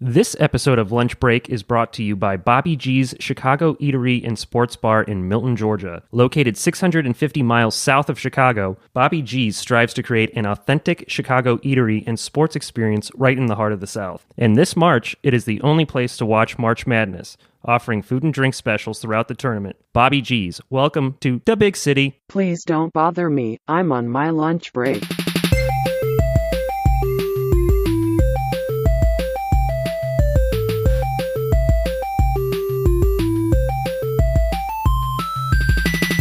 This episode of Lunch Break is brought to you by Bobby G's Chicago Eatery and Sports Bar in Milton, Georgia. Located 650 miles south of Chicago, Bobby G's strives to create an authentic Chicago eatery and sports experience right in the heart of the South. And this March, it is the only place to watch March Madness, offering food and drink specials throughout the tournament. Bobby G's, welcome to the big city. Please don't bother me, I'm on my lunch break.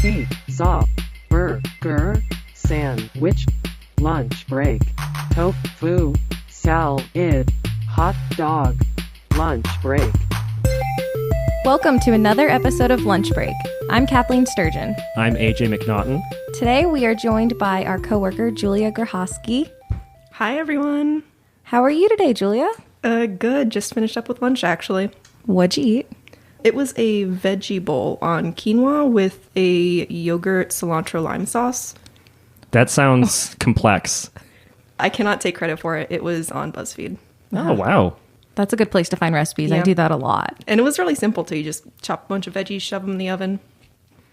Pizza, burger, sandwich, lunch break, tofu, salad, hot dog, lunch break. Welcome to another episode of Lunch Break. I'm Kathleen Sturgeon. I'm AJ McNaughton. Today we are joined by our coworker Julia Grochowski. Hi, everyone. How are you today, Julia? Good. Just finished up with lunch, actually. What'd you eat? It was a veggie bowl on quinoa with a yogurt cilantro lime sauce. That sounds complex. I cannot take credit for it. It was on BuzzFeed. Oh, wow. That's a good place to find recipes. I Yeah. do that a lot. And it was really simple, too. You just chop a bunch of veggies, shove them in the oven.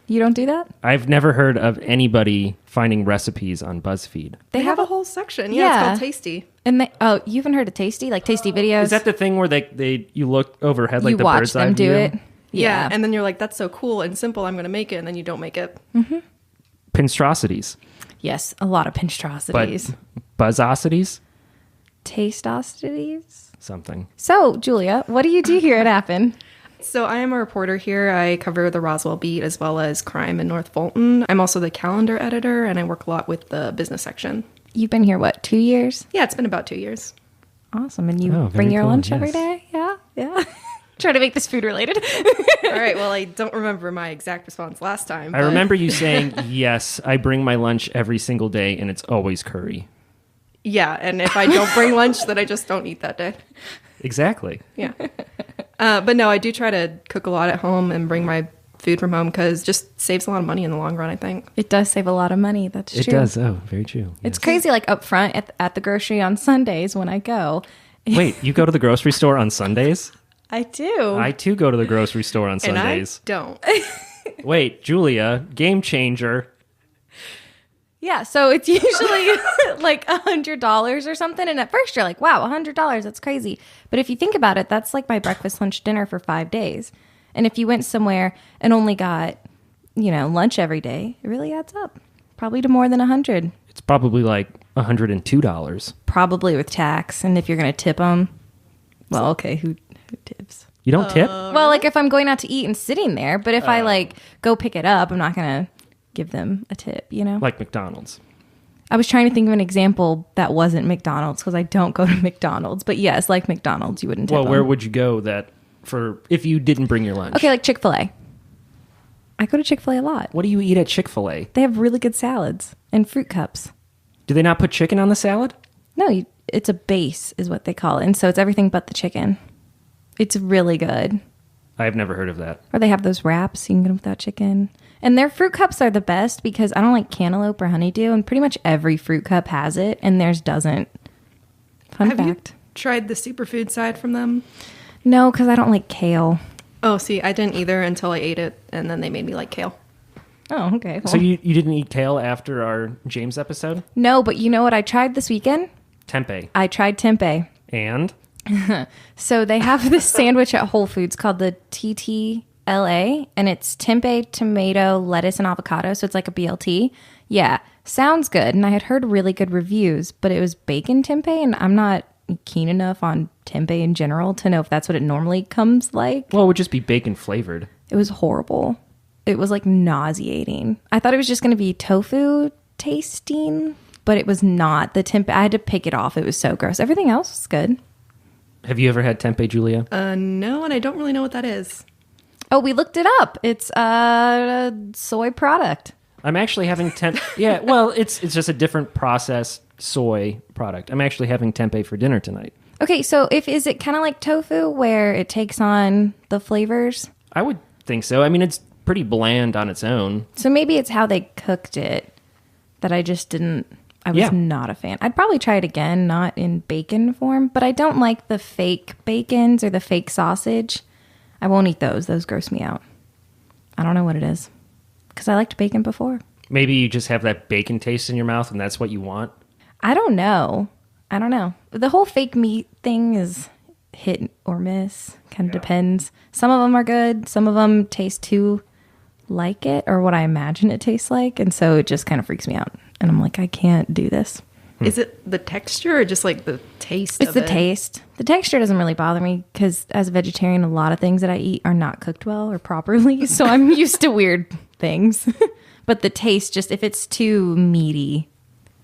You don't do that? I've never heard of anybody finding recipes on BuzzFeed. They have a whole section. Yeah. It's called Tasty. And you haven't heard of Tasty? Like Tasty videos? Is that the thing where you look overhead like you the watch bird's eye them do view? it? Yeah. And then you're like, that's so cool and simple. I'm going to make it. And then you don't make it. Pinstrosities. Yes, a lot of pinstrosities. But buzzosities? Tastosities? Something. So, Julia, what do you do here at Appen? So I am a reporter here. I cover the Roswell beat as well as crime in North Fulton. I'm also the calendar editor, and I work a lot with the business section. You've been here, 2 years? Yeah, it's been about 2 years. Awesome. And you Oh, very bring your cool, lunch every yes. day? Yeah. Try to make this food related. All right, well, I don't remember my exact response last time. I remember you saying, yes, I bring my lunch every single day, and it's always curry. Yeah, and if I don't bring lunch, then I just don't eat that day. Exactly. Yeah. But no, I do try to cook a lot at home and bring my food from home because it just saves a lot of money in the long run, I think. It does save a lot of money. That's true. It does. Oh, very true. It's crazy, like up front at the grocery on Sundays when I go. Wait, you go to the grocery store on Sundays? I do. I too go to the grocery store on And Sundays. I don't. Wait, Julia, game changer. Yeah, so it's usually like $100 or something. And at first you're like, wow, $100, that's crazy. But if you think about it, that's like my breakfast, lunch, dinner for 5 days. And if you went somewhere and only got, lunch every day, it really adds up. Probably to more than $100. It's probably like $102. Probably with tax. And if you're going to tip them, well, okay, who tips? You don't tip? Well, like if I'm going out to eat and sitting there, but if I go pick it up, I'm not going to give them a tip, Like McDonald's. I was trying to think of an example that wasn't McDonald's because I don't go to McDonald's. But yes, like McDonald's, you wouldn't tip Well, where them. would you go if you didn't bring your lunch? Okay, like Chick-fil-A. I go to Chick-fil-A a lot. What do you eat at Chick-fil-A? They have really good salads and fruit cups. Do they not put chicken on the salad? No, it's a base is what they call it. And so it's everything but the chicken. It's really good. I've never heard of that. Or they have those wraps. You can get them without chicken. And their fruit cups are the best because I don't like cantaloupe or honeydew. And pretty much every fruit cup has it. And theirs doesn't. Fun Have fact. you tried the superfood side from them? No, because I don't like kale. Oh, see, I didn't either until I ate it, and then they made me like kale. Oh, okay. So well. you didn't eat kale after our James episode? No, but you know what I tried this weekend? Tempeh. I tried tempeh. And? So they have this sandwich at Whole Foods called the TTLA, and it's tempeh, tomato, lettuce, and avocado. So it's like a BLT. Yeah, sounds good. And I had heard really good reviews, but it was bacon tempeh, and I'm not keen enough on tempeh in general to know if that's what it normally comes like. Well, it would just be bacon flavored. It was horrible. It was like nauseating. I thought it was just going to be tofu tasting, but it was not. The tempeh, I had to pick it off. It was so gross. Everything else was good. Have you ever had tempeh, Julia? No, and I don't really know what that is. Oh, we looked it up. It's a soy product. I'm actually having Yeah, well, it's just a different processed soy product. I'm actually having tempeh for dinner tonight. Okay, so is it kind of like tofu where it takes on the flavors? I would think so. I mean, it's pretty bland on its own. So maybe it's how they cooked it that I just didn't. I was not a fan. I'd probably try it again, not in bacon form, but I don't like the fake bacons or the fake sausage. I won't eat those. Those gross me out. I don't know what it is because I liked bacon before. Maybe you just have that bacon taste in your mouth and that's what you want. I don't know. The whole fake meat thing is hit or miss. Kind of depends. Some of them are good. Some of them taste too like it or what I imagine it tastes like. And so it just kind of freaks me out. And I'm like, I can't do this. Is it the texture or just like the taste It's of the it? taste. The texture doesn't really bother me because as a vegetarian, a lot of things that I eat are not cooked well or properly. So I'm used to weird things. But the taste, just if it's too meaty,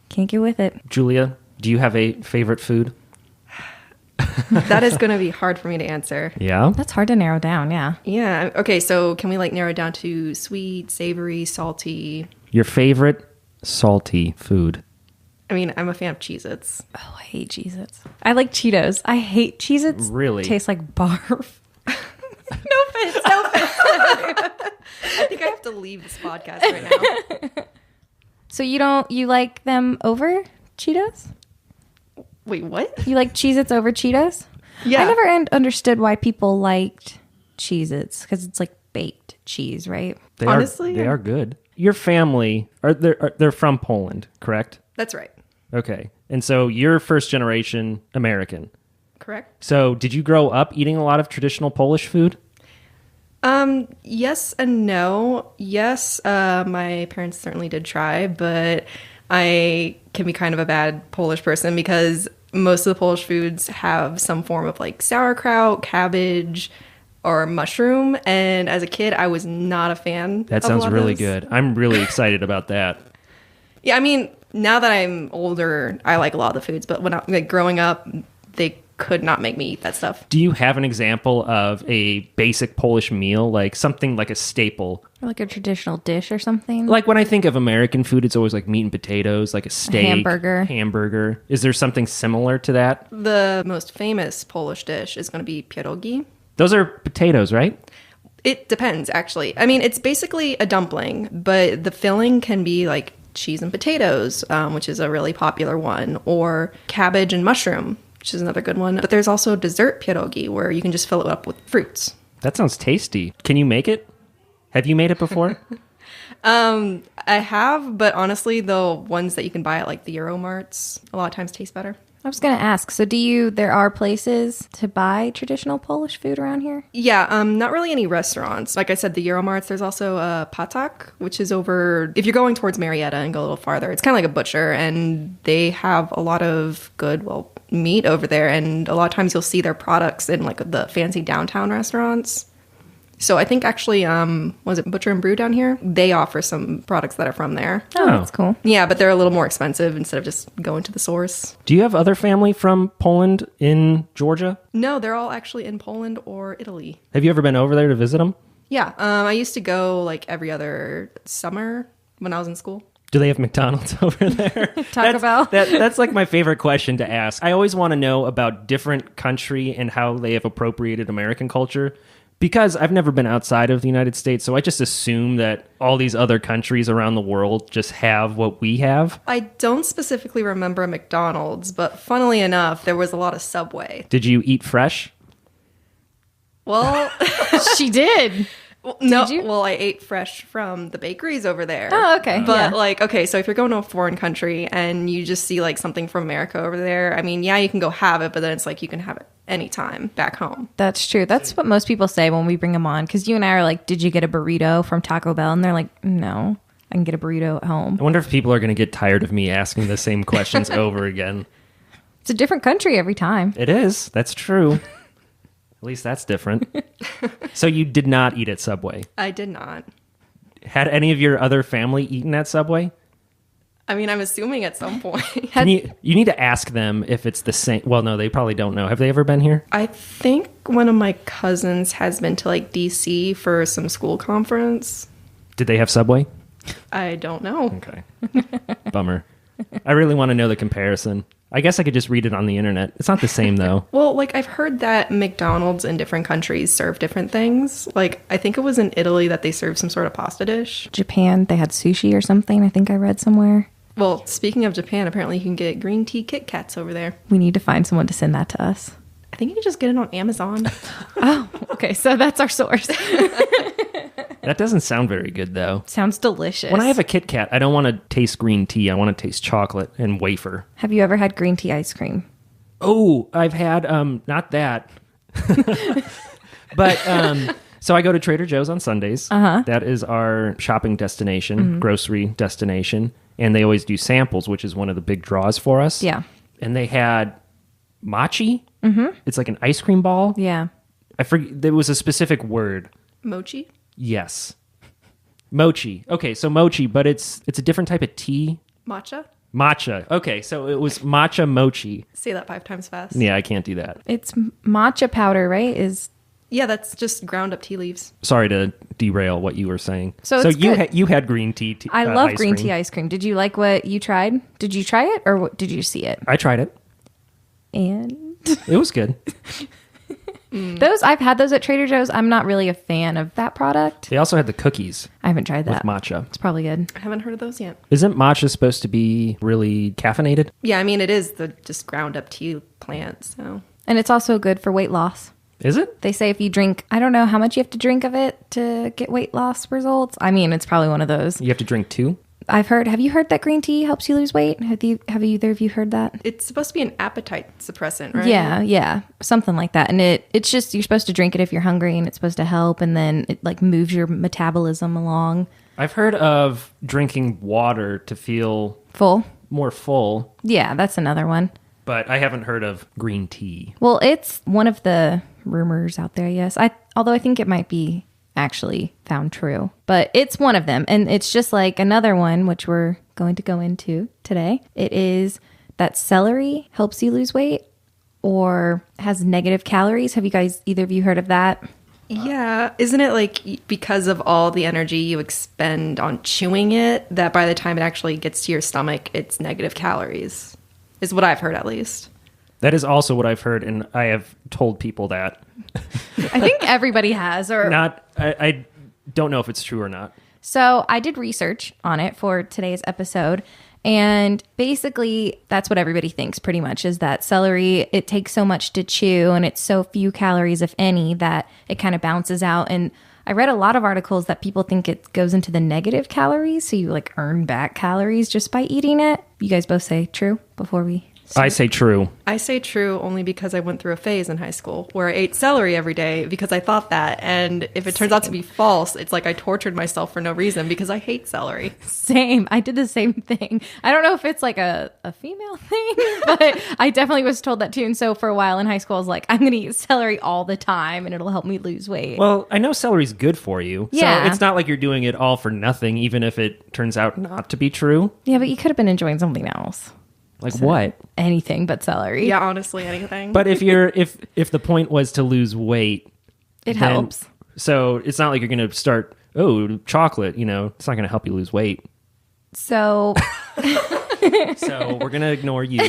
can't get with it. Julia, do you have a favorite food? That is going to be hard for me to answer. Yeah? That's hard to narrow down, yeah. Yeah. Okay, so can we like narrow it down to sweet, savory, salty? Your favorite salty food? I mean, I'm a fan of Cheez-Its. Oh, I hate Cheez-Its. I like Cheetos. I hate Cheez-Its. Really? Tastes like barf. No offense. I think I have to leave this podcast right now. So you like them over Cheetos? Wait, what? You like Cheez-Its over Cheetos? Yeah. I never understood why people liked Cheez-Its because it's like baked cheese, right? Honestly, they are good. Your family, they're from Poland, correct? That's right. Okay. And so you're first generation American. Correct? So did you grow up eating a lot of traditional Polish food? Yes and no. Yes, my parents certainly did try, but I can be kind of a bad Polish person because most of the Polish foods have some form of like sauerkraut, cabbage, or mushroom. And as a kid, I was not a fan. That of a sounds lot of really those. good. I'm really excited about that. Yeah, I mean, now that I'm older, I like a lot of the foods, but when I like growing up, they could not make me eat that stuff. Do you have an example of a basic Polish meal, like something like a staple? Or like a traditional dish or something? Like when I think of American food, it's always like meat and potatoes, like a steak, hamburger. Is there something similar to that? The most famous Polish dish is going to be pierogi. Those are potatoes, right? It depends, actually. I mean, it's basically a dumpling, but the filling can be like cheese and potatoes, which is a really popular one, or cabbage and mushroom, which is another good one. But there's also dessert pierogi, where you can just fill it up with fruits. That sounds tasty. Can you make it? Have you made it before? I have, but honestly, the ones that you can buy at like the Euromarts a lot of times taste better. I was going to ask, so there are places to buy traditional Polish food around here? Yeah, not really any restaurants. Like I said, the Euromarts, there's also Patak, which is over, if you're going towards Marietta and go a little farther, it's kind of like a butcher, and they have a lot of good, meat over there, and a lot of times you'll see their products in like the fancy downtown restaurants. So I think actually, was it Butcher and Brew down here? They offer some products that are from there. Oh, that's cool. Yeah, but they're a little more expensive instead of just going to the source. Do you have other family from Poland in Georgia? No, they're all actually in Poland or Italy. Have you ever been over there to visit them? Yeah, I used to go like every other summer when I was in school. Do they have McDonald's over there? Taco Bell? That's like my favorite question to ask. I always want to know about different country and how they have appropriated American culture. Because I've never been outside of the United States, so I just assume that all these other countries around the world just have what we have. I don't specifically remember McDonald's, but funnily enough, there was a lot of Subway. Did you eat fresh? Well, She did. no. you? Well, I ate fresh from the bakeries over there. Oh, okay. But Yeah. so if you're going to a foreign country and you just see like something from America over there, I mean, yeah, you can go have it, but then it's like you can have it anytime back home. That's true. That's what most people say when we bring them on. Because you and I are like, did you get a burrito from Taco Bell? And they're like, no, I can get a burrito at home. I wonder if people are going to get tired of me asking the same questions over again. It's a different country every time. It is. That's true. At least that's different. So you did not eat at Subway. I did not. Had any of your other family eaten at Subway? I mean, I'm assuming at some point. You need to ask them if it's the same. Well, no, they probably don't know. Have they ever been here? I think one of my cousins has been to like DC for some school conference. Did they have Subway? I don't know. Okay. Bummer. I really want to know the comparison. I guess I could just read it on the internet. It's not the same, though. Well, like, I've heard that McDonald's in different countries serve different things. Like, I think it was in Italy that they served some sort of pasta dish. Japan, they had sushi or something. I think I read somewhere. Well, speaking of Japan, apparently you can get green tea Kit Kats over there. We need to find someone to send that to us. I think you can just get it on Amazon. Oh, okay. So that's our source. That doesn't sound very good, though. Sounds delicious. When I have a Kit Kat, I don't want to taste green tea. I want to taste chocolate and wafer. Have you ever had green tea ice cream? Oh, I've had, not that. But, so I go to Trader Joe's on Sundays. That is our shopping destination, grocery destination. And they always do samples, which is one of the big draws for us. Yeah. And they had mochi. It's like an ice cream ball. Yeah. I forget, there was a specific word. Mochi? Yes. Mochi. Okay, so mochi, but it's a different type of tea. Matcha? Matcha. Okay, so it was matcha mochi. Say that 5 times fast. Yeah, I can't do that. It's matcha powder, right? Yeah, that's just ground up tea leaves. Sorry to derail what you were saying. So it's you good. You had green tea. I love ice green cream. tea ice cream. Did you like what you tried? Did you try it or did you see it? I tried it. And It was good. those I've had those at Trader Joe's. I'm not really a fan of that product. They also had the cookies I haven't tried with that. matcha. It's probably good. I haven't heard of those yet. Isn't matcha supposed to be really caffeinated? Yeah, I mean, it is the just ground up tea plant, so. And it's also good for weight loss. Is it? They say if you drink, I don't know how much you have to drink of it to get weight loss results. I mean, it's probably one of those. You have to drink 2? Have you heard that green tea helps you lose weight? Have either of you heard that? It's supposed to be an appetite suppressant, right? Yeah, something like that. And it's just, you're supposed to drink it if you're hungry and it's supposed to help. And then it like moves your metabolism along. I've heard of drinking water to feel Full. more full, Yeah, that's another one. but I haven't heard of green tea. Well, it's one of the rumors out there, yes. Although I think it might be actually found true. But it's one of them. And it's just like another one, which we're going to go into today. It is that celery helps you lose weight or has negative calories. Have you guys, either of you heard of that? Yeah. Isn't it like because of all the energy you expend on chewing it, that by the time it actually gets to your stomach, it's negative calories? Is what I've heard, at least. That is also what I've heard, and I have told people that. I think everybody has. I don't know if it's true or not. So I did research on it for today's episode. And basically, that's what everybody thinks pretty much, is that celery, it takes so much to chew and it's so few calories, if any, that it kind of bounces out. And I read a lot of articles that people think it goes into the negative calories. So you like earn back calories just by eating it. You guys both say true before we... I say true. I say true only because I went through a phase in high school where I ate celery every day because I thought that. And if it turns out to be false, it's like I tortured myself for no reason because I hate celery. Same. I did the same thing. I don't know if it's like a female thing, but I definitely was told that too. And so for a while in high school, I was like, I'm going to eat celery all the time and it'll help me lose weight. Well, I know celery's good for you. Yeah. So it's not like you're doing it all for nothing, even if it turns out not to be true. Yeah, but you could have been enjoying something else. Like what? Anything but celery. Yeah, honestly, anything. But if the point was to lose weight, It then- helps. So it's not like you're going to start, chocolate, it's not going to help you lose weight. So So we're going to ignore you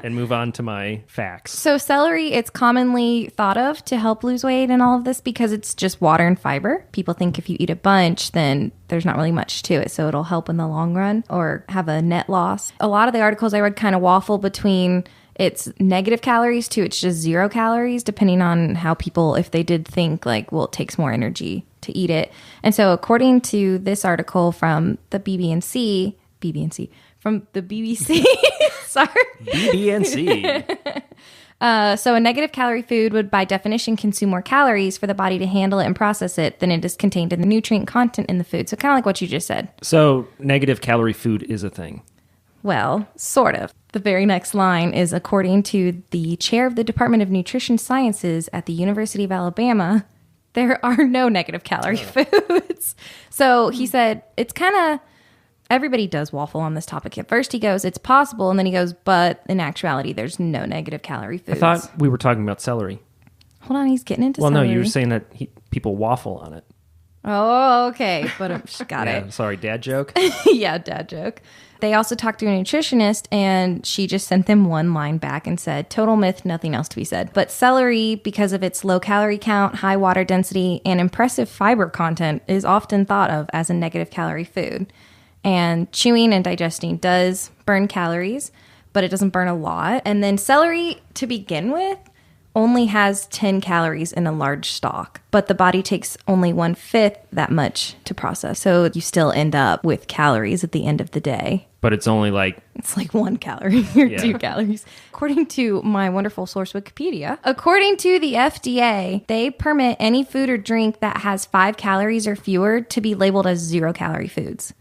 and move on to my facts. So celery, it's commonly thought of to help lose weight and all of this because it's just water and fiber. People think if you eat a bunch, then there's not really much to it. So it'll help in the long run or have a net loss. A lot of the articles I read kind of waffle between it's negative calories to it's just 0 calories, depending on how people, if they did think like, well, it takes more energy to eat it. And so according to this article from the from the BBC, sorry. BBNC. So a negative calorie food would by definition consume more calories for the body to handle it and process it than it is contained in the nutrient content in the food. So kind of like what you just said. So negative calorie food is a thing. Well, sort of. The very next line is according to the chair of the Department of Nutrition Sciences at the University of Alabama, there are no negative calorie foods. So he said it's kind of... Everybody does waffle on this topic. At first he goes, it's possible. And then he goes, but in actuality, there's no negative calorie foods. I thought we were talking about celery. Hold on, he's getting into Well, celery. no, you were saying that people waffle on it. Oh, okay. But got Yeah, it. sorry, dad joke. Yeah, dad joke. They also talked to a nutritionist and she just sent them one line back and said, total myth, nothing else to be said. But celery, because of its low calorie count, high water density, and impressive fiber content, is often thought of as a negative calorie food. And chewing and digesting does burn calories, but it doesn't burn a lot. And then celery, to begin with, only has 10 calories in a large stalk, but the body takes only 1/5 that much to process. So you still end up with calories at the end of the day. But it's only like... It's like 1 calorie or 2 calories. According to my wonderful source, Wikipedia, according to the FDA, they permit any food or drink that has 5 calories or fewer to be labeled as 0-calorie foods.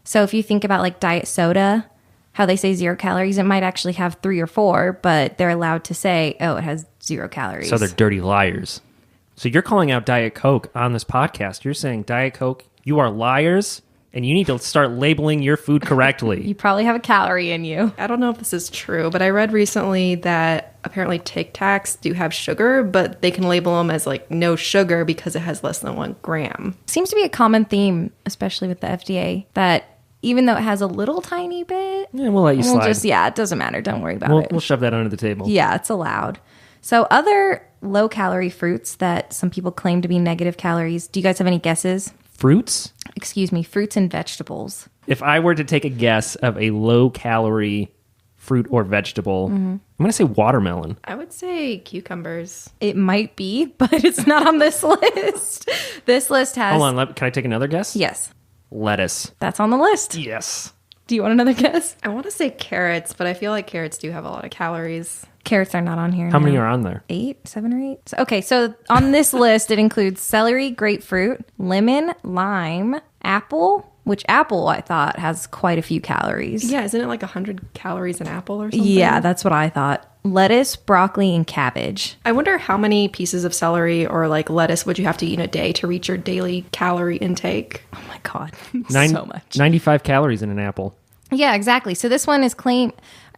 So if you think about like diet soda, how they say 0 calories, it might actually have 3 or 4, but they're allowed to say, oh, it has 0 calories. So they're dirty liars. So you're calling out Diet Coke on this podcast. You're saying, Diet Coke, you are liars, and you need to start labeling your food correctly. You probably have a calorie in you. I don't know if this is true, but I read recently that apparently Tic Tacs do have sugar, but they can label them as like no sugar because it has less than 1 gram. Seems to be a common theme, especially with the FDA, that even though it has a little tiny bit, Yeah, we'll let you slide. It doesn't matter. Don't worry about it. We'll shove that under the table. Yeah, it's allowed. So other low-calorie fruits that some people claim to be negative calories, do you guys have any guesses? Fruits? Excuse me, fruits and vegetables. If I were to take a guess of a low-calorie fruit or vegetable, I'm going to say watermelon. I would say cucumbers. It might be, but it's not on this list. This list has... Hold on, can I take another guess? Yes, Lettuce. that's on the list. Yes. Do you want another guess? I want to say carrots, but I feel like carrots do have a lot of calories. Carrots are not on here. How many are on there? 8, 7 or 8. Okay, so on this list, it includes celery, grapefruit, lemon, lime, apple, which apple I thought has quite a few calories. Yeah, isn't it like 100 calories an apple or something? Yeah, that's what I thought. Lettuce, broccoli, and cabbage. I wonder how many pieces of celery or like lettuce would you have to eat in a day to reach your daily calorie intake? Oh my God, so much. 95 calories in an apple. Yeah, exactly. So this one is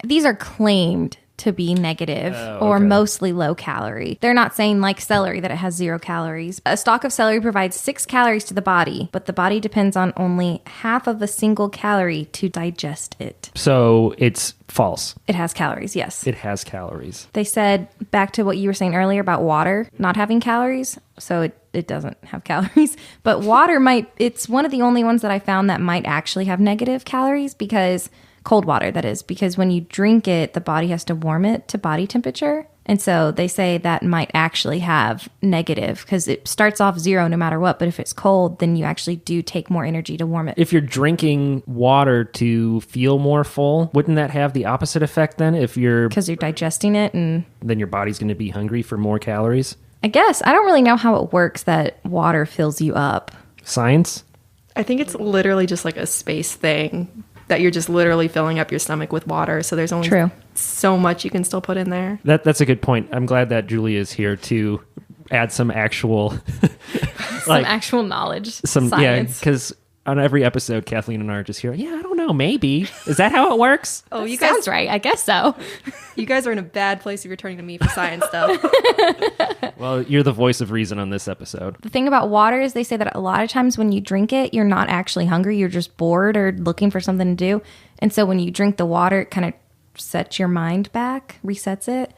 these are claimed to be negative or mostly low calorie. They're not saying like celery that it has 0 calories. A stalk of celery provides 6 calories to the body, but the body depends on only half of a single calorie to digest it. So it's false. It has calories, yes. It has calories. They said, back to what you were saying earlier about water not having calories, so it doesn't have calories. But water it's one of the only ones that I found that might actually have negative calories because... Cold water, that is, because when you drink it, the body has to warm it to body temperature. And so they say that might actually have negative because it starts off 0 no matter what. But if it's cold, then you actually do take more energy to warm it. If you're drinking water to feel more full, wouldn't that have the opposite effect then? Because you're digesting it and... Then your body's going to be hungry for more calories? I guess. I don't really know how it works that water fills you up. Science? I think it's literally just like a space thing. That you're just literally filling up your stomach with water. So there's only so much you can still put in there. That's a good point. I'm glad that Julia is here to add some actual... some actual knowledge. Science. Yeah, because on every episode, Kathleen and I are just here. Yeah, I don't know. Maybe. Is that how it works? Oh, you guys... Sounds right. I guess so. You guys are in a bad place if you're turning to me for science stuff. Well, you're the voice of reason on this episode. The thing about water is they say that a lot of times when you drink it, you're not actually hungry. You're just bored or looking for something to do. And so when you drink the water, it kind of sets your mind back, resets it.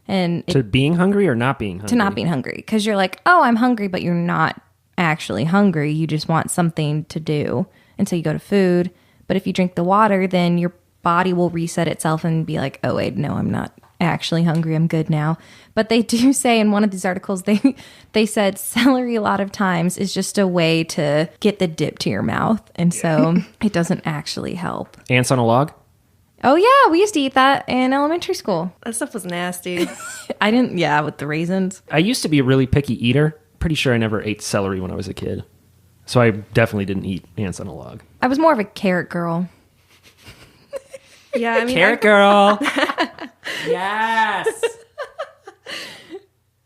And to being hungry or not being hungry? To not being hungry. Because you're like, oh, I'm hungry, but you're not actually hungry. You just want something to do. And so you go to food. But if you drink the water, then your body will reset itself and be like, oh, wait, no, I'm not actually hungry. I'm good now. But they do say in one of these articles, they said celery a lot of times is just a way to get the dip to your mouth. And so it doesn't actually help. Ants on a log? Oh, yeah. We used to eat that in elementary school. That stuff was nasty. I didn't, yeah, with the raisins. I used to be a really picky eater. Pretty sure I never ate celery when I was a kid. So I definitely didn't eat ants on a log. I was more of a carrot girl. Yeah, I mean... Carrot girl! Yes!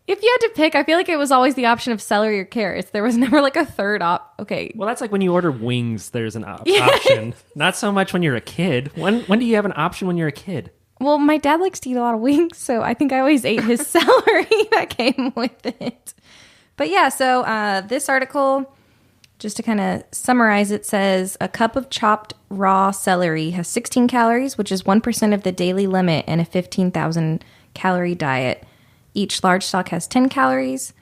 If you had to pick, I feel like it was always the option of celery or carrots. There was never like a third Okay. Well, that's like when you order wings, there's an option. Not so much when you're a kid. When do you have an option when you're a kid? Well, my dad likes to eat a lot of wings, so I think I always ate his celery that came with it. But yeah, so this article, just to kind of summarize, it says a cup of chopped raw celery has 16 calories, which is 1% of the daily limit in a 15,000 calorie diet. Each large stalk has 10 calories.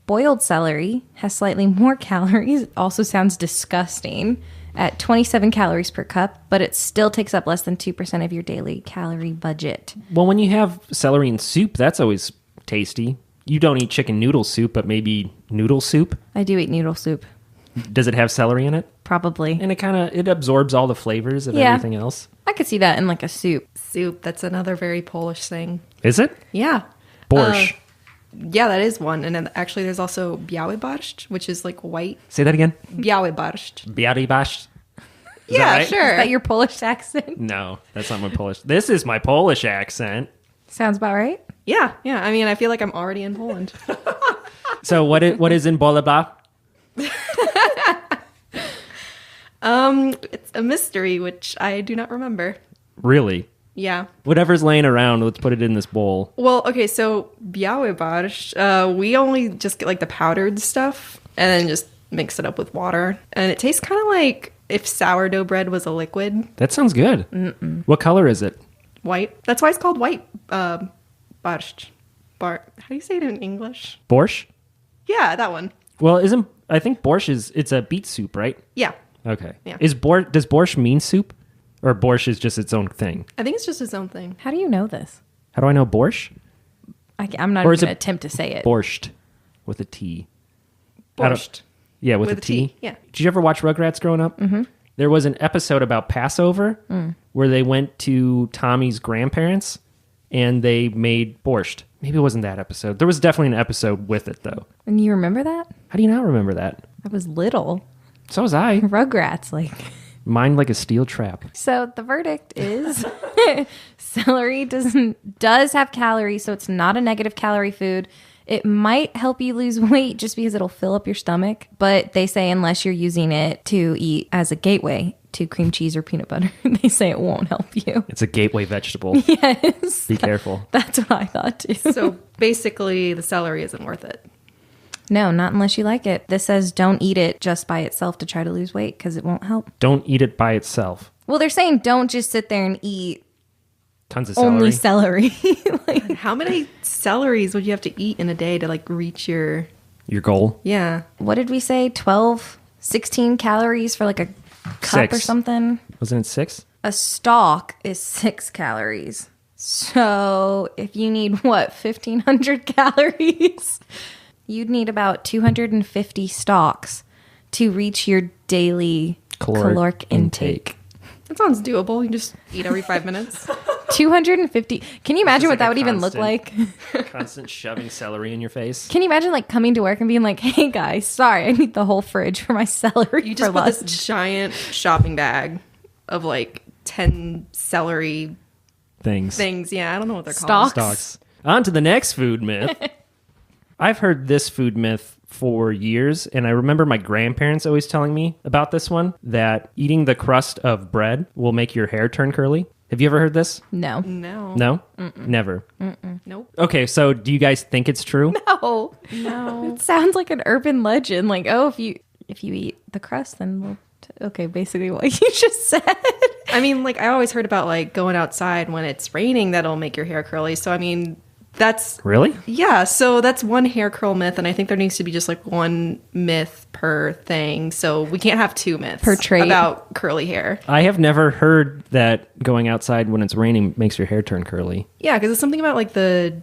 Boiled celery has slightly more calories. It also sounds disgusting. at 27 calories per cup, but it still takes up less than 2% of your daily calorie budget. Well, when you have celery in soup, that's always tasty. You don't eat chicken noodle soup, but maybe noodle soup. I do eat noodle soup. Does it have celery in it? Probably. And it absorbs all the flavors of everything else. I could see that in like a soup. Soup, that's another very Polish thing. Is it? Yeah. Borscht. Yeah, that is one. And then actually there's also biały borscht, which is like white. Say that again. Biały borscht. Biały borscht. Is Yeah, that right? sure. Is that your Polish accent? No, that's not my Polish. This is my Polish accent. Sounds about right. Yeah. I mean, I feel like I'm already in Poland. So what is in blah, blah, blah? It's a mystery, which I do not remember. Really? Yeah. Whatever's laying around, let's put it in this bowl. Well, okay, so biały borscht, we only just get like the powdered stuff and then just mix it up with water. And it tastes kind of like if sourdough bread was a liquid. That sounds good. What color is it? White. That's why it's called white borscht. How do you say it in English? Borscht? Yeah, that one. Well, I think borscht it's a beet soup, right? Yeah. Okay. Yeah. Does borscht mean soup? Or borscht is just its own thing? I think it's just its own thing. How do you know this? How do I know borscht? I'm not Or even is going to it attempt to say it. Borscht with a T. I don't- Borscht. Yeah, with a With a T. T, yeah. Did you ever watch Rugrats growing up? Mm-hmm. There was an episode about Passover where they went to Tommy's grandparents and they made borscht. Maybe it wasn't that episode. There was definitely an episode with it, though. And you remember that? How do you not remember that? I was little. So was I. Rugrats, like. Mine like a steel trap. So the verdict is celery does have calories, so it's not a negative calorie food. It might help you lose weight just because it'll fill up your stomach, but they say unless you're using it to eat as a gateway to cream cheese or peanut butter, they say it won't help you. It's a gateway vegetable. Yes. Be careful. That's what I thought too. So basically, the celery isn't worth it. No, not unless you like it. This says don't eat it just by itself to try to lose weight because it won't help. Don't eat it by itself. Well, they're saying don't just sit there and eat Tons of celery. only celery. And how many celeries would you have to eat in a day to like reach your... Your goal? Yeah. What did we say? 12, 16 calories for like a cup 6. or something? Wasn't it 6? A stalk is 6 calories. So if you need, 1,500 calories? You'd need about 250 stalks to reach your daily caloric intake. That sounds doable. You just eat every 5 minutes. 250. Can you imagine what like that a would even look like? Constant shoving celery in your face. Can you imagine like coming to work and being like, hey guys, sorry, I need the whole fridge for my celery You for just put lunch. this giant shopping bag of like 10 celery things. Yeah, I don't know what they're called. Stalks. On to the next food myth. I've heard this food myth for years, and I remember my grandparents always telling me about this one, that eating the crust of bread will make your hair turn curly. Have you ever heard this? No. No. No? Never. Nope. Okay, so do you guys think it's true? No. It sounds like an urban legend. Like, oh, if you eat the crust, then we'll... Okay, basically what you just said. I mean, like, I always heard about, like, going outside when it's raining that'll make your hair curly. So, I mean, that's... Really? Yeah, so that's one hair curl myth, and I think there needs to be just, like, one myth per thing. So we can't have 2 myths Per trait. about curly hair. I have never heard that going outside when it's raining makes your hair turn curly. Yeah, because it's something about, like, the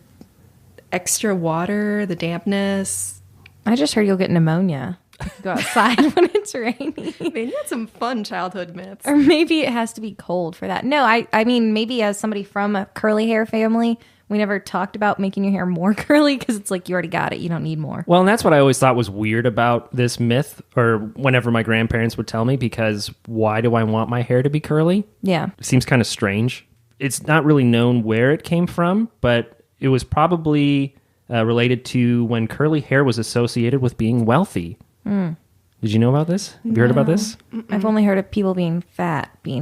extra water, the dampness. I just heard you'll get pneumonia if you go outside when it's raining. Man, you had some fun childhood myths. Or maybe it has to be cold for that. No, I mean, maybe as somebody from a curly hair family, we never talked about making your hair more curly because it's like you already got it. You don't need more. Well, and that's what I always thought was weird about this myth, or whenever my grandparents would tell me, because why do I want my hair to be curly? Yeah. It seems kind of strange. It's not really known where it came from, but it was probably related to when curly hair was associated with being wealthy. Did you know about this? Have you heard about this? I've only heard of people being fat, being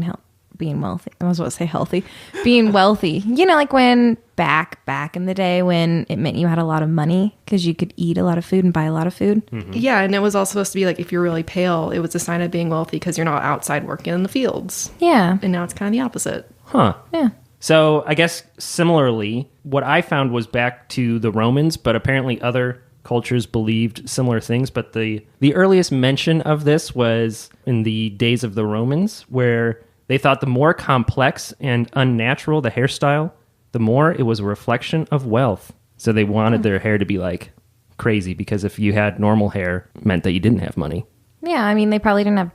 wealthy. I was about to say healthy. Being wealthy. You know, like when back in the day when it meant you had a lot of money because you could eat a lot of food and buy a lot of food. Yeah, and it was all supposed to be like if you're really pale, it was a sign of being wealthy because you're not outside working in the fields. Yeah. And now it's kind of the opposite. Huh. Yeah. So I guess similarly, what I found was back to the Romans, but apparently other cultures believed similar things, but the earliest mention of this was in the days of the Romans, where they thought the more complex and unnatural the hairstyle, the more it was a reflection of wealth. So they wanted their hair to be like crazy, because if you had normal hair, it meant that you didn't have money. Yeah, I mean, they probably didn't have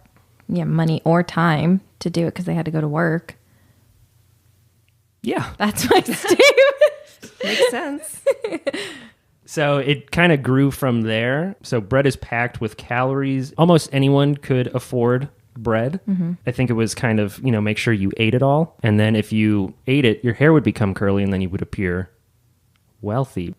money or time to do it because they had to go to work. Yeah. That's my statement. Makes sense. So it kind of grew from there. So bread is packed with calories. Almost anyone could afford bread. Mm-hmm. I think it was kind of, make sure you ate it all. And then if you ate it, your hair would become curly and then you would appear wealthy.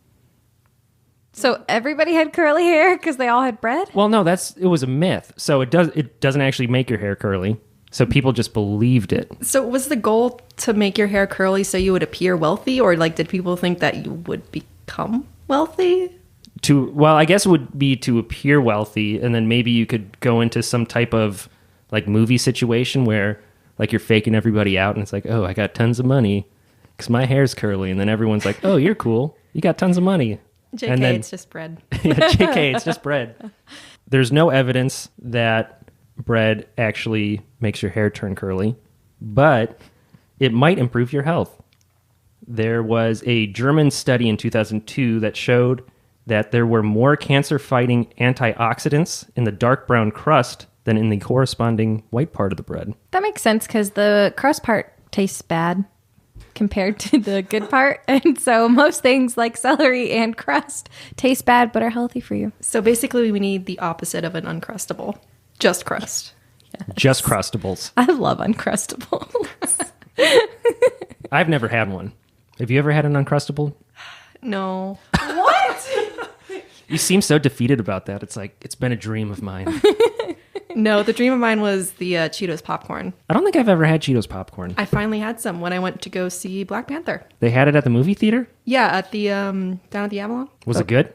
So everybody had curly hair because they all had bread? Well, no, it was a myth. So it doesn't actually make your hair curly. So people just believed it. So was the goal to make your hair curly so you would appear wealthy, or like did people think that you would become wealthy? Well, I guess it would be to appear wealthy, and then maybe you could go into some type of like movie situation where like you're faking everybody out and it's like, oh, I got tons of money because my hair's curly, and then everyone's like, oh, you're cool, you got tons of money. JK, and then, it's just bread. Yeah, JK, it's just bread. There's no evidence that bread actually makes your hair turn curly, but it might improve your health. There was a German study in 2002 that showed that there were more cancer-fighting antioxidants in the dark brown crust than in the corresponding white part of the bread. That makes sense because the crust part tastes bad compared to the good part. And so most things like celery and crust taste bad but are healthy for you. So basically we need the opposite of an Uncrustable. Just crust. Yes. Just Crustables. I love Uncrustables. I've never had one. Have you ever had an Uncrustable? No. What? You seem so defeated about that. It's like, it's been a dream of mine. No, the dream of mine was the Cheetos popcorn. I don't think I've ever had Cheetos popcorn. I finally had some when I went to go see Black Panther. They had it at the movie theater? Yeah, at the down at the Avalon. Was it good?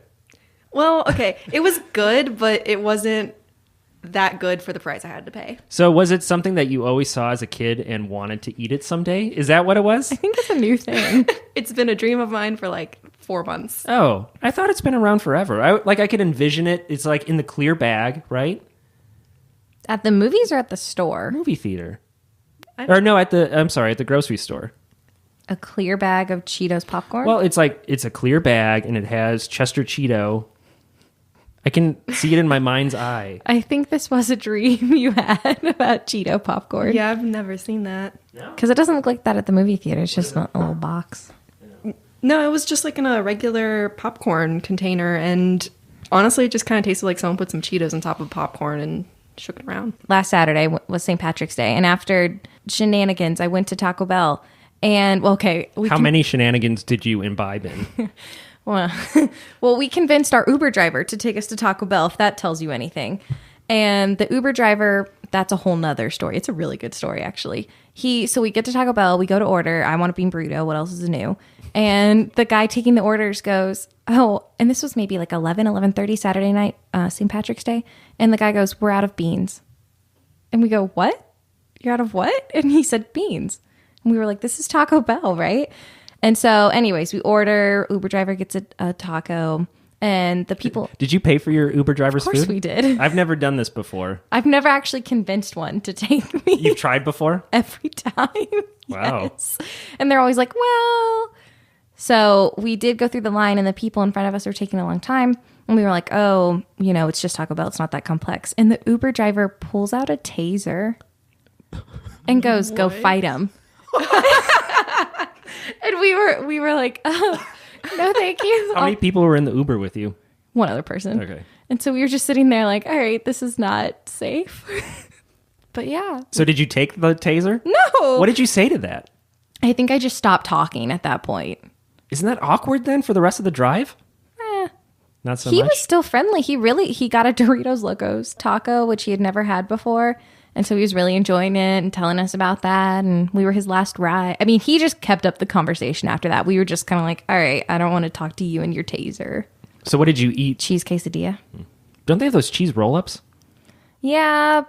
Well, okay. It was good, but it wasn't that good for the price I had to pay. So was it something that you always saw as a kid and wanted to eat it someday? Is that what it was? I think it's a new thing. It's been a dream of mine for like 4 months. Oh, I thought it's been around forever. I could envision it. It's like in the clear bag, right? At the movies or at the store? Movie theater. At the grocery store. A clear bag of Cheetos popcorn? Well, it's a clear bag and it has Chester Cheeto. I can see it in my mind's eye. I think this was a dream you had about Cheeto popcorn. Yeah, I've never seen that. Because it doesn't look like that at the movie theater. It's just a little box. No, it was just like in a regular popcorn container. And honestly, it just kind of tasted like someone put some Cheetos on top of popcorn and shook it around. Last Saturday was St. Patrick's Day. And after shenanigans, I went to Taco Bell. And, well, okay. How many shenanigans did you imbibe in? Well, we convinced our Uber driver to take us to Taco Bell, if that tells you anything. And the Uber driver, that's a whole nother story. It's a really good story, actually. So we get to Taco Bell, we go to order. I want a bean burrito. What else is new? And the guy taking the orders goes, oh, and this was maybe like 11:30 Saturday night, St. Patrick's Day. And the guy goes, we're out of beans. And we go, what? You're out of what? And he said, beans. And we were like, this is Taco Bell, right? And so anyways, we order, Uber driver gets a taco, and the people... Did you pay for your Uber driver's food? Of course we did. I've never done this before. I've never actually convinced one to take me. You've tried before? Every time. Wow. Yes. And they're always like, well... So we did go through the line, and the people in front of us are taking a long time. And we were like, oh, it's just Taco Bell. It's not that complex. And the Uber driver pulls out a taser and goes, go fight him. And we were like, oh, no, thank you. How many people were in the Uber with you? One other person. Okay. And so we were just sitting there like, all right, this is not safe. But yeah. So did you take the taser? No. What did you say to that? I think I just stopped talking at that point. Isn't that awkward then for the rest of the drive? Not so much? He was still friendly. He got a Doritos Locos taco, which he had never had before. And so he was really enjoying it and telling us about that. And we were his last ride. I mean, he just kept up the conversation after that. We were just kind of like, all right, I don't want to talk to you and your taser. So what did you eat? Cheese quesadilla. Don't they have those cheese roll-ups? Yeah.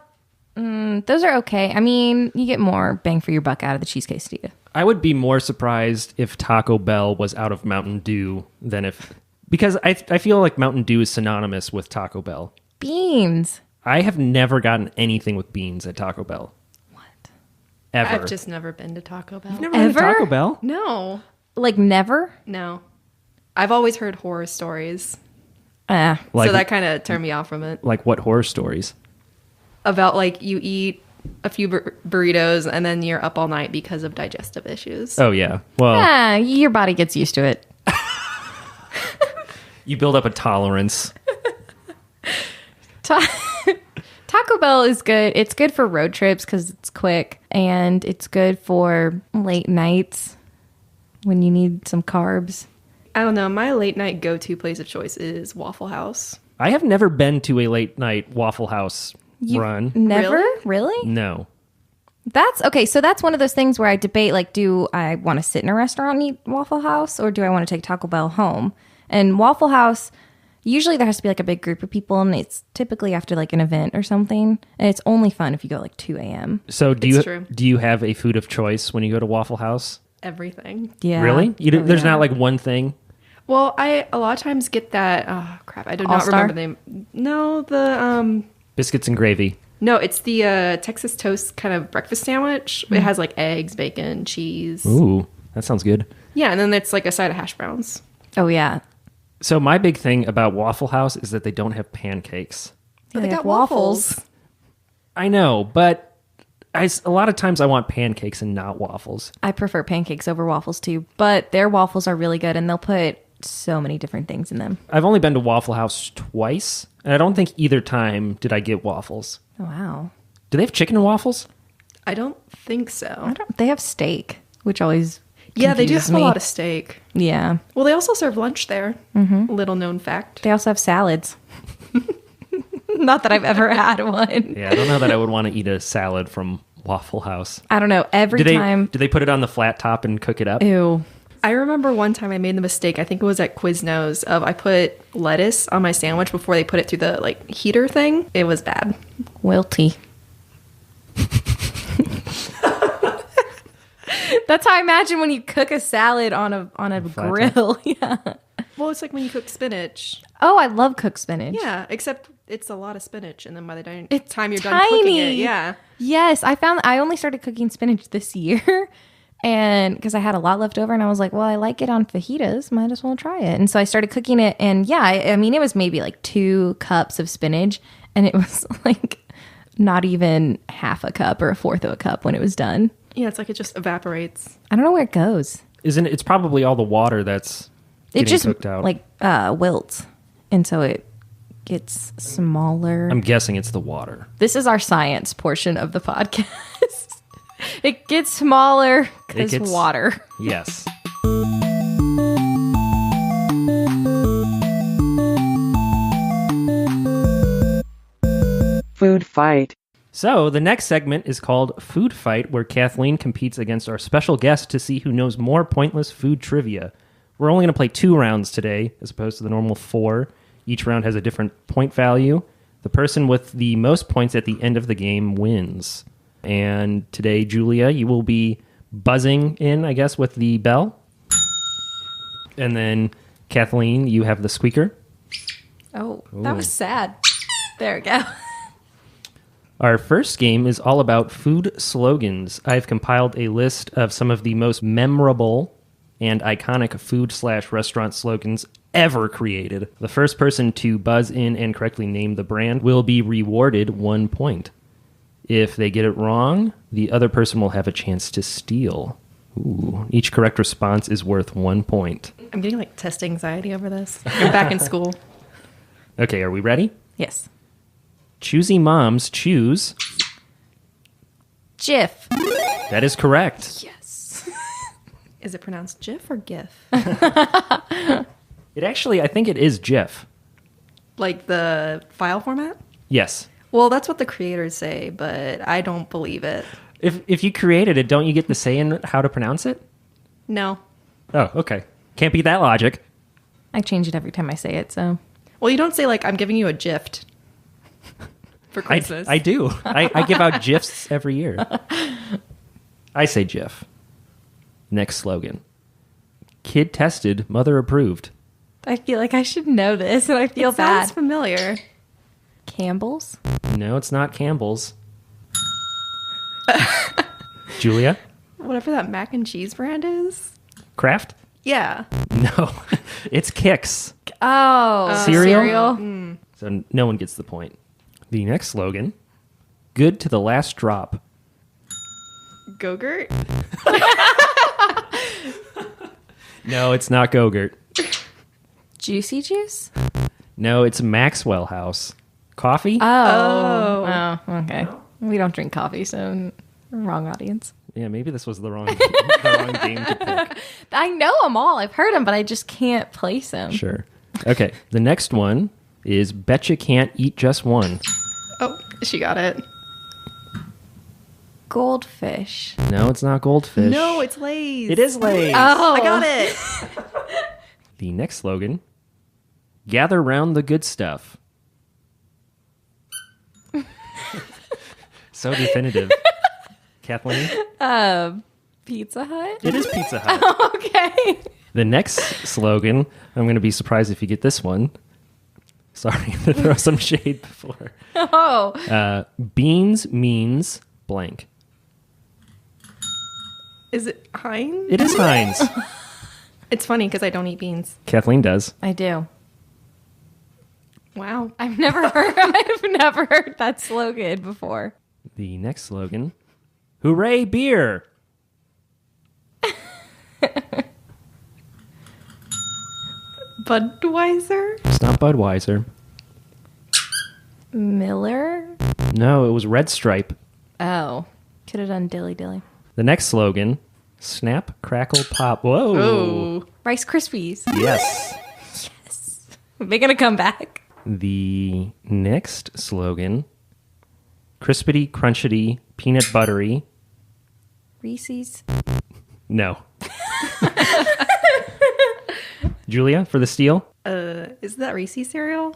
Those are okay. I mean, you get more bang for your buck out of the cheese quesadilla. I would be more surprised if Taco Bell was out of Mountain Dew than if Because I feel like Mountain Dew is synonymous with Taco Bell. Beans. I have never gotten anything with beans at Taco Bell. What? Ever. I've just never been to Taco Bell. You've never been to Ever? Taco Bell? No. Like never? No. I've always heard horror stories. Ah. Like, So that kind of turned me off from it. like what horror stories? About like you eat a few burritos and then you're up all night because of digestive issues. Oh, yeah. Well, Your body gets used to it. you build up a tolerance. Taco Bell is good. It's good for road trips because it's quick, and it's good for late nights when you need some carbs. I don't know. My late night go-to place of choice is Waffle House. I have never been to a late night Waffle House run. Never? Really? No. That's okay. So that's one of those things where I debate, like, do I want to sit in a restaurant and eat Waffle House, or do I want to take Taco Bell home? And Waffle House, usually there has to be like a big group of people, and it's typically after like an event or something. And it's only fun if you go like 2 a.m. So It's true. do you have a food of choice when you go to Waffle House? Everything. Yeah. Really? There's not like one thing? Well, I a lot of times get that. Oh crap! I do not All-Star? remember the name. No, the Biscuits and gravy. no, it's the Texas toast kind of breakfast sandwich. It has like eggs, bacon, cheese. Ooh, that sounds good. Yeah, and then it's like a side of hash browns. Oh, yeah. So my big thing about Waffle House is that they don't have pancakes. But They they have got waffles. I know, but a lot of times I want pancakes and not waffles. I prefer pancakes over waffles too, but their waffles are really good, and they'll put so many different things in them. I've only been to Waffle House twice, and I don't think either time did I get waffles. Oh, wow. Do they have chicken and waffles? I don't think so. They have steak, which always Yeah, they do confuses have me. a lot of steak. Yeah. Well, they also serve lunch there. Little known fact. They also have salads. Not that I've ever had one. Yeah, I don't know that I would want to eat a salad from Waffle House. I don't know. Every time. Do they put it on the flat top and cook it up? Ew. I remember one time I made the mistake. I think it was at Quiznos of I put lettuce on my sandwich before they put it through the like heater thing. It was bad. Wilty. That's how I imagine when you cook a salad on a flat grill. Yeah. Well, it's like when you cook spinach. Oh, I love cooked spinach. Yeah, except it's a lot of spinach, and then by the time you're tiny. done cooking it, yeah. Yes, I only started cooking spinach this year, and because I had a lot left over, and I was like, well, I like it on fajitas, might as well try it. And so I started cooking it, and yeah, I mean, it was maybe like 2 cups of spinach, and it was like not even half a cup or a fourth of a cup when it was done. Yeah, it's like it just evaporates. I don't know where it goes. Isn't it? It's probably all the water that's It getting just cooked out. like wilts, and so it gets smaller. I'm guessing it's the water. This is our science portion of the podcast. It gets smaller because gets- water. Yes. Food fight. So the next segment is called Food Fight, where Kathleen competes against our special guest to see who knows more pointless food trivia. We're only going to play 2 rounds today, as opposed to the normal 4. Each round has a different point value. The person with the most points at the end of the game wins. And today, Julia, you will be buzzing in, I guess, with the bell. And then, Kathleen, you have the squeaker. Oh, that was sad. There we go. Our first game is all about food slogans. I've compiled a list of some of the most memorable and iconic food/restaurant slogans ever created. The first person to buzz in and correctly name the brand will be rewarded 1 point. If they get it wrong, the other person will have a chance to steal. Ooh, each correct response is worth 1 point. I'm getting like test anxiety over this. I'm back in school. Okay, are we ready? Yes. Choosy moms choose. Jif. That is correct. Yes. Is it pronounced GIF or GIF? It actually, I think it is Jif. Like the file format? Yes. Well, that's what the creators say, but I don't believe it. If you created it, don't you get the say in how to pronounce it? No. Oh, okay. Can't beat that logic. I change it every time I say it, so. Well, you don't say like I'm giving you a gift for Christmas. I do. I give out GIFs every year. I say GIF. Next slogan. Kid tested, mother approved. I feel like I should know this, and I feel bad. Sounds familiar. Campbell's? No, it's not Campbell's. Julia? Whatever that mac and cheese brand is. Kraft? Yeah. No, it's Kix. Oh. Cereal? So no one gets the point. The next slogan, good to the last drop. Go-Gurt? No, it's not Go-Gurt. Juicy Juice? No, it's Maxwell House. Coffee? Oh, okay. We don't drink coffee, so wrong audience. Yeah, maybe this was the wrong game to pick. I know them all. I've heard them, but I just can't place them. Sure. Okay, the next one is Betcha Can't Eat Just One. Oh, she got it. Goldfish. No, it's not Goldfish. No, it's Lay's. It is Lay's. Oh. I got it. The next slogan, gather round the good stuff. So definitive. Kathleen? Pizza Hut? It is Pizza Hut. Okay. The next slogan, I'm going to be surprised if you get this one. Sorry to throw some shade before. Oh. Beans means blank. Is it Heinz? It is Heinz. It's funny because I don't eat beans. Kathleen does. I do. Wow. I've never heard that slogan before. The next slogan, hooray beer. Budweiser? It's not Budweiser. Miller? No, it was Red Stripe. Oh. Could have done Dilly Dilly. The next slogan, snap, crackle, pop. Whoa. Oh. Rice Krispies. Yes. Are they going to come back? The next slogan, crispity, crunchity, peanut buttery. Reese's. No. Julia, for the steal? Is that Reese's cereal?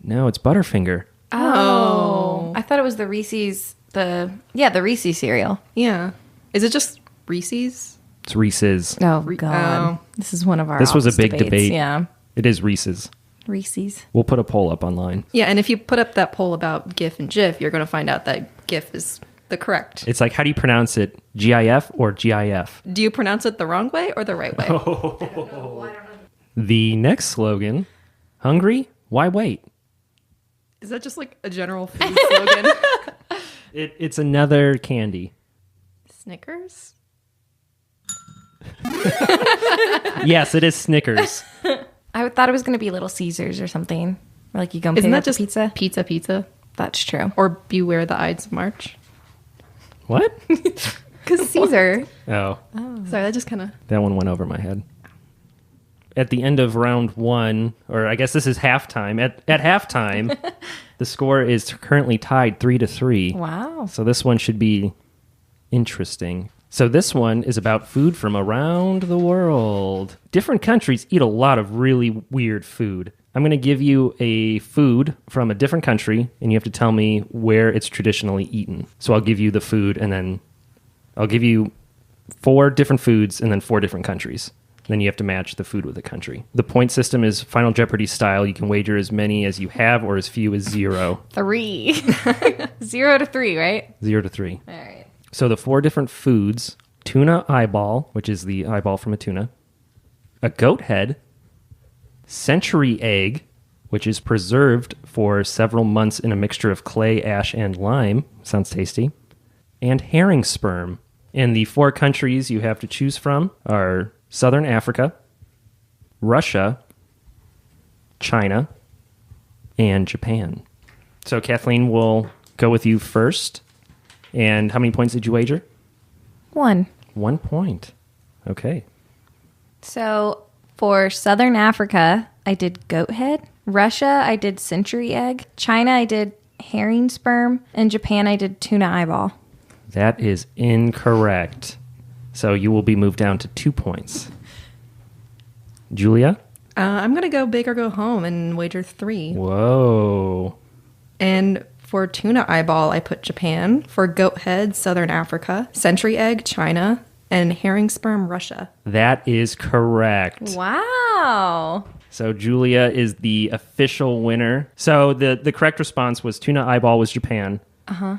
No, it's Butterfinger. Oh. I thought it was the Reese's, the Reese's cereal. Yeah. Is it just Reese's? It's Reese's. Oh, God. oh. This is one of our This was a office big debates. debate. Yeah. It is Reese's. Reese's. We'll put a poll up online. Yeah, and if you put up that poll about GIF and GIF, you're going to find out that GIF is the correct. It's like, how do you pronounce it? GIF or GIF? Do you pronounce it the wrong way or the right way? The next slogan, hungry? Why wait? Is that just like a general food slogan? It's another candy. Snickers? Yes, it is Snickers. I thought it was going to be Little Caesars or something. Or like you go and Isn't pick that up the just pizza? pizza? That's true. Or Beware the Ides of March? What? Because Caesar. Oh, Sorry, that just kind of... that one went over my head. At the end of round one, or I guess this is halftime. At halftime, the score is currently tied 3-3. Wow. So this one should be interesting. So this one is about food from around the world. Different countries eat a lot of really weird food. I'm going to give you a food from a different country, and you have to tell me where it's traditionally eaten. So I'll give you the food, and then I'll give you 4 different foods, and then 4 different countries. Then you have to match the food with the country. The point system is Final Jeopardy style. You can wager as many as you have or as few as 0. 3. 0 to 3, right? 0 to 3. All right. So the 4 different foods, tuna eyeball, which is the eyeball from a tuna, a goat head, century egg, which is preserved for several months in a mixture of clay, ash, and lime. Sounds tasty. And herring sperm. And the 4 countries you have to choose from are Southern Africa, Russia, China, and Japan. So Kathleen will go with you first. And how many points did you wager? 1. 1 point. Okay. So for Southern Africa, I did goat head. Russia, I did century egg. China, I did herring sperm. And Japan, I did tuna eyeball. That is incorrect. So you will be moved down to 2 points. Julia? I'm going to go big or go home and wager 3. Whoa. And for tuna eyeball, I put Japan. For goat head, Southern Africa. Century egg, China. And herring sperm, Russia. That is correct. Wow. So Julia is the official winner. So the correct response was tuna eyeball was Japan.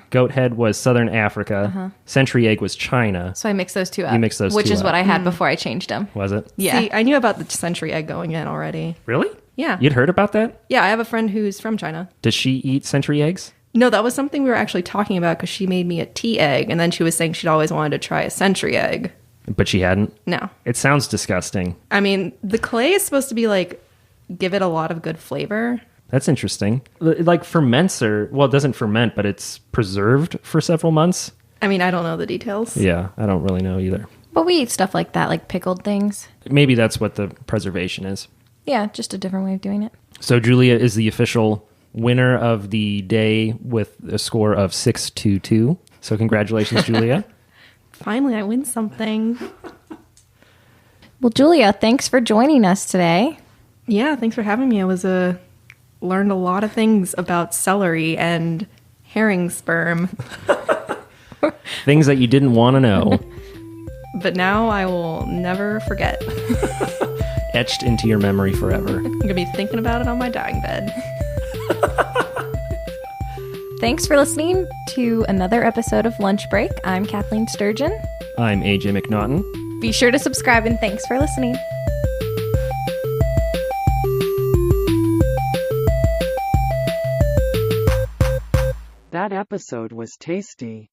Goat head was Southern Africa. Century egg was China. So I mixed those two up. You mixed those which two is up. what I had before I changed them. Was it? Yeah. See, I knew about the century egg going in already. Really? Yeah. You'd heard about that? Yeah, I have a friend who's from China. Does she eat century eggs? No, that was something we were actually talking about because she made me a tea egg, and then she was saying she'd always wanted to try a century egg. But she hadn't? No. It sounds disgusting. I mean, the clay is supposed to be like, give it a lot of good flavor. That's interesting. It like ferments it doesn't ferment, but it's preserved for several months. I mean, I don't know the details. Yeah, I don't really know either. But we eat stuff like that, like pickled things. Maybe that's what the preservation is. Yeah, just a different way of doing it. So Julia is the official winner of the day with a score of 6-2. So congratulations, Julia. Finally, I win something. Well, Julia, thanks for joining us today. Yeah, thanks for having me. I was learned a lot of things about celery and herring sperm, Things that you didn't want to know. but now I will never forget. Etched into your memory forever. I'm gonna be thinking about it on my dying bed. Thanks for listening to another episode of Lunch Break. I'm Kathleen Sturgeon. I'm AJ McNaughton. Be sure to subscribe and thanks for listening. That episode was tasty.